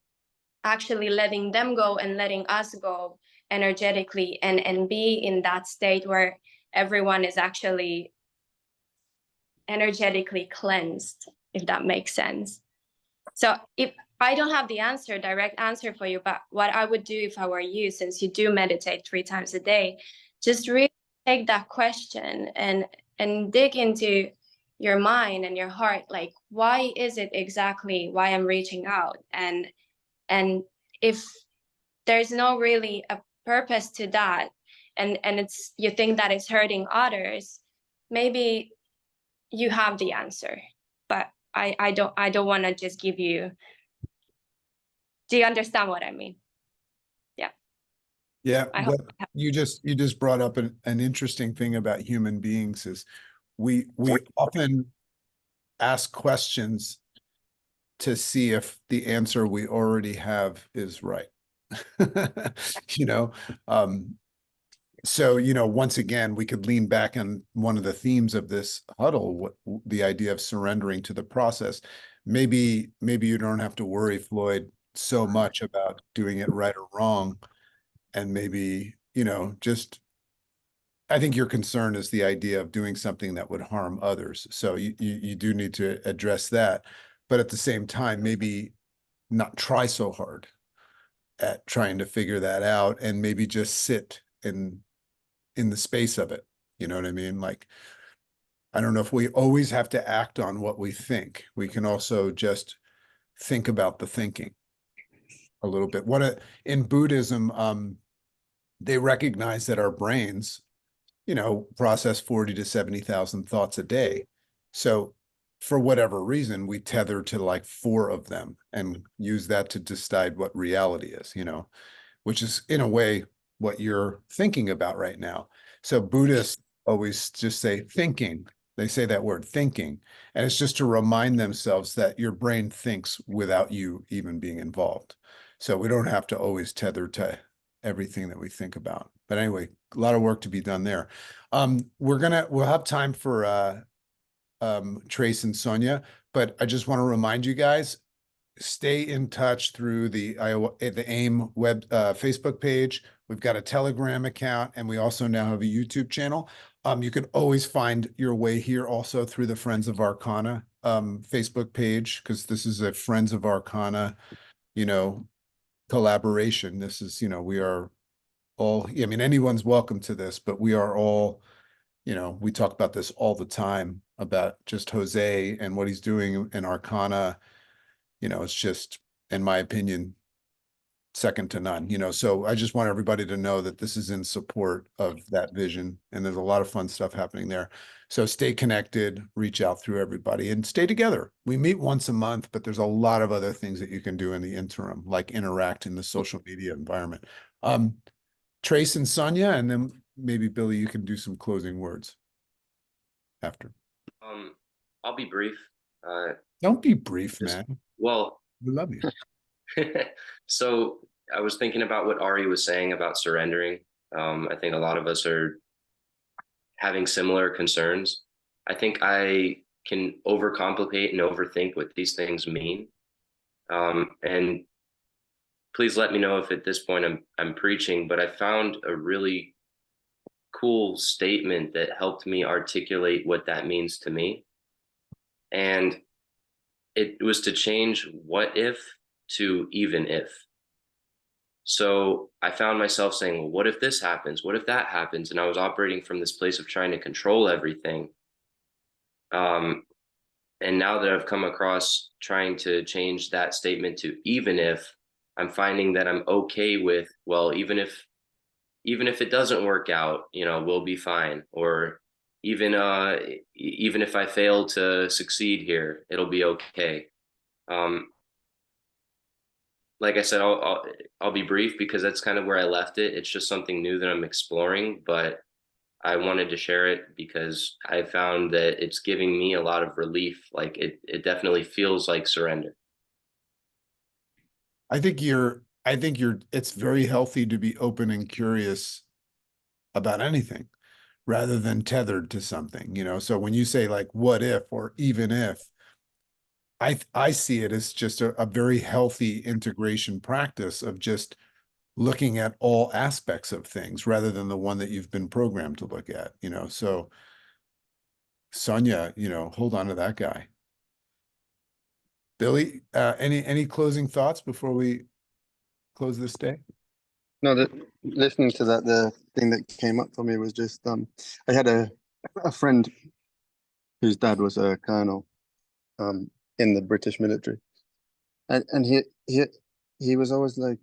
actually letting them go and letting us go energetically, and be in that state where everyone is actually energetically cleansed, if that makes sense. So if I don't have the direct answer for you, but what I would do if I were you, since you do meditate 3 times a day, just really take that question and dig into your mind and your heart, like, why is it exactly why I'm reaching out? And if there's no really a purpose to that, and it's, you think that it's hurting others, maybe you have the answer, but I don't want to just give you. Do you understand what I mean? Yeah, I hope. you just brought up an interesting thing about human beings is we often ask questions to see if the answer we already have is right. You know, so, you know, once again, we could lean back on one of the themes of this huddle, the idea of surrendering to the process. Maybe you don't have to worry, Floyd, so much about doing it right or wrong. And maybe, you know, just, I think your concern is the idea of doing something that would harm others. So you do need to address that. But at the same time, maybe not try so hard at trying to figure that out, and maybe just sit in the space of it. You know what I mean? Like, I don't know if we always have to act on what we think. We can also just think about the thinking a little bit. In Buddhism, they recognize that our brains, you know, process 40 to 70,000 thoughts a day. So for whatever reason, we tether to like 4 of them and use that to decide what reality is, you know, which is in a way what you're thinking about right now. So Buddhists always just say thinking. They say that word thinking, and it's just to remind themselves that your brain thinks without you even being involved. So we don't have to always tether to everything that we think about. But anyway, a lot of work to be done there. We'll have time for Trace and Sonia, but I just want to remind you guys, stay in touch through the AIM web Facebook page. We've got a Telegram account, and we also now have a YouTube channel. You can always find your way here also through the Friends of Arcana Facebook page, because this is a Friends of Arcana, you know, collaboration. This is, you know, we are all, I mean, anyone's welcome to this, but we are all, you know, we talk about this all the time about just Jose and what he's doing in Arcana. You know, it's just, in my opinion, second to none, you know. So I just want everybody to know that this is in support of that vision, and there's a lot of fun stuff happening there. So stay connected, reach out through everybody, and stay together. We meet once a month, but there's a lot of other things that you can do in the interim, like interact in the social media environment. Trace and Sonia, and then maybe Billy, you can do some closing words after. I'll be brief. Don't be brief, man. Well, We love you. So I was thinking about what Ari was saying about surrendering. I think a lot of us are having similar concerns. I think I can overcomplicate and overthink what these things mean. And please let me know if at this point I'm preaching, but I found a really cool statement that helped me articulate what that means to me. And it was to change what if to even if. So I found myself saying, well, what if this happens? What if that happens? And I was operating from this place of trying to control everything. And now that I've come across trying to change that statement to even if, I'm finding that I'm okay with, well, even if it doesn't work out, you know, we'll be fine. Or even if I fail to succeed here, it'll be okay. Like I said, I'll be brief because that's kind of where I left it. It's just something new that I'm exploring, but I wanted to share it because I found that it's giving me a lot of relief. Like it definitely feels like surrender. I think it's very healthy to be open and curious about anything rather than tethered to something, you know. So when you say like what if or even if, I see it as just a very healthy integration practice of just looking at all aspects of things rather than the one that you've been programmed to look at, you know. So Sonia, you know, hold on to that guy. Billy, any closing thoughts before we close this day? No, listening to that, the thing that came up for me was just I had a friend whose dad was a colonel in the British military, and he was always like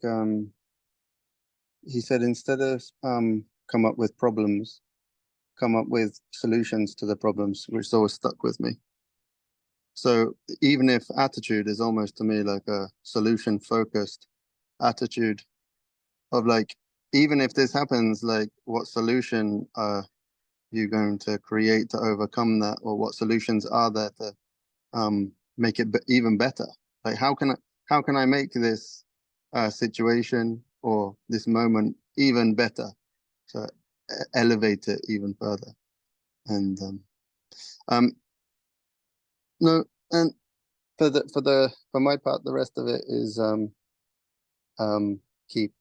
he said, instead of come up with problems, come up with solutions to the problems, which always stuck with me. So even if attitude is almost to me like a solution focused attitude of like, even if this happens, like what solution are you going to create to overcome that, or what solutions are there to make it even better? Like how can I make this situation or this moment even better, to elevate it even further? And no, and for my part, the rest of it is keep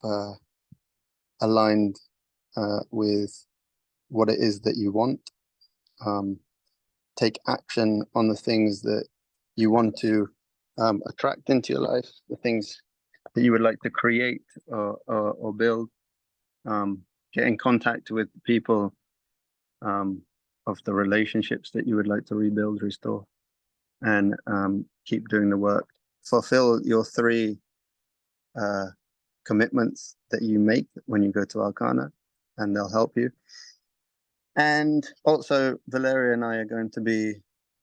aligned with what it is that you want. Take action on the things that you want to attract into your life, the things that you would like to create or build. Get in contact with the people of the relationships that you would like to rebuild, restore, and keep doing the work. Fulfill your 3 commitments that you make when you go to Arcana, and they'll help you. And also, Valeria and I are going to be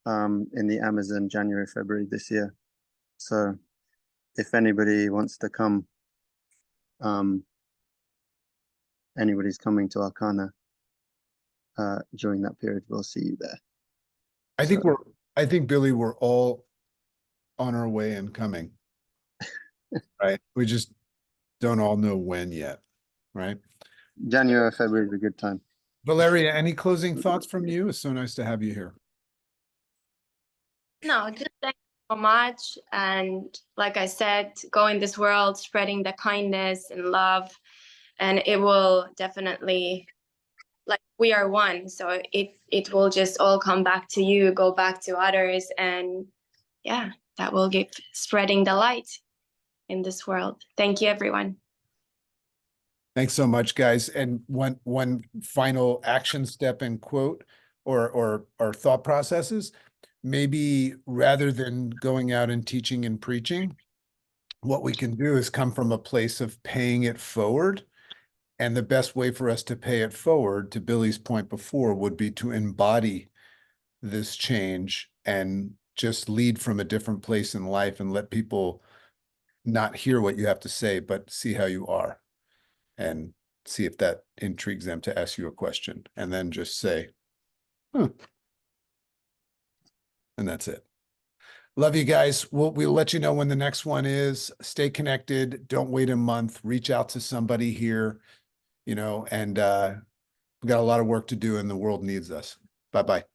in the Amazon January, February this year. So if anybody wants to come, anybody's coming to Arcana during that period, we'll see you there. I think Billy, we're all on our way and coming. Right. We just don't all know when yet. Right. January, February is a good time. Valeria, any closing thoughts from you? It's so nice to have you here. No, just thank you so much. And like I said, go in this world, spreading the kindness and love, and it will definitely, like, we are one. So it will just all come back to you, go back to others. And yeah, that will keep spreading the light in this world. Thank you, everyone. Thanks so much, guys. And one final action step and quote or thought processes. Maybe rather than going out and teaching and preaching, what we can do is come from a place of paying it forward. And the best way for us to pay it forward, to Billy's point before, would be to embody this change and just lead from a different place in life and let people not hear what you have to say, but see how you are and see if that intrigues them to ask you a question, and then just say, huh. And that's it. Love you guys. We'll let you know when the next one is. Stay connected. Don't wait a month. Reach out to somebody here, and we got a lot of work to do and the world needs us. Bye-bye.